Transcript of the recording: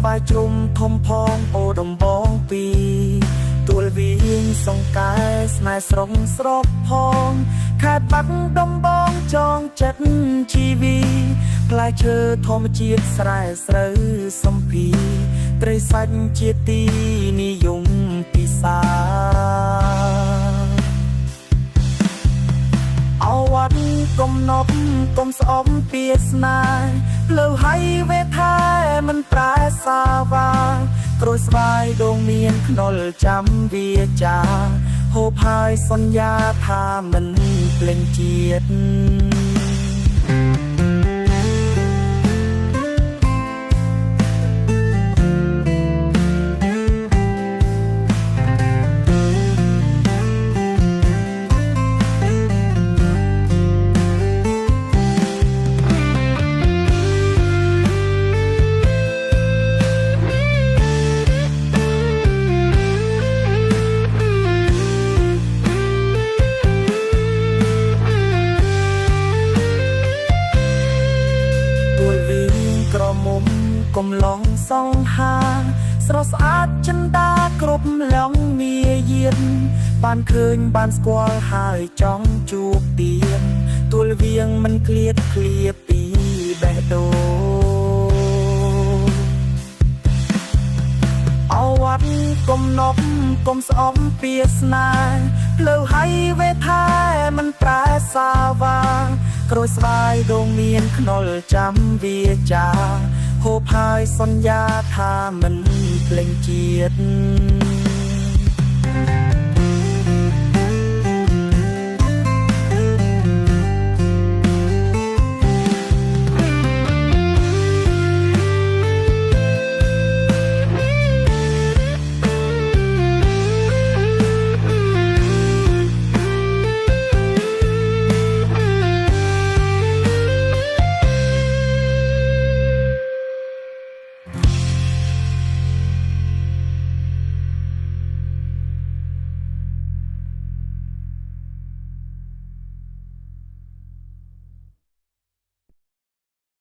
បាយជ្រុំធំផងអូដំបងពីទួលវិញសង្កែស្នេហ៍ស្រុងស្របផងខេត្តបាត់ដំបងចងចិត្តជីវីផ្លែឈើធម្មជាតិស្រែស្រូវសំភីត្រីសាច់ជាទីនិយមពិសាអវត្តកំណប់កុំស្អប់ពីស្នាលើហើយវេថាមិនប្រែសាវាក្រួយស្វាយដងមានខ្នុលចាំវាចាហូបហើយសន្យាថាមិនភ្លេចជាតិកំឡងសង្ហាស្រស់ស្អាតចិន្តាគ្រប់ឡងមាយានបានឃើញបានស្គាល់ហើយចង់ជួបទៀនទួលវៀងមិនឃ្លាតឃ្លាពីបេះដូងអវត្តកំណប់កុំស្អប់ពីស្នេហ៍ផ្លូវហើយវេថាមិនប្រែសាវាក្រួយស្វាយដងមានខ្នុលចាំវាចាហូបហើយសន្យាថាមិនភ្លេចជាតិ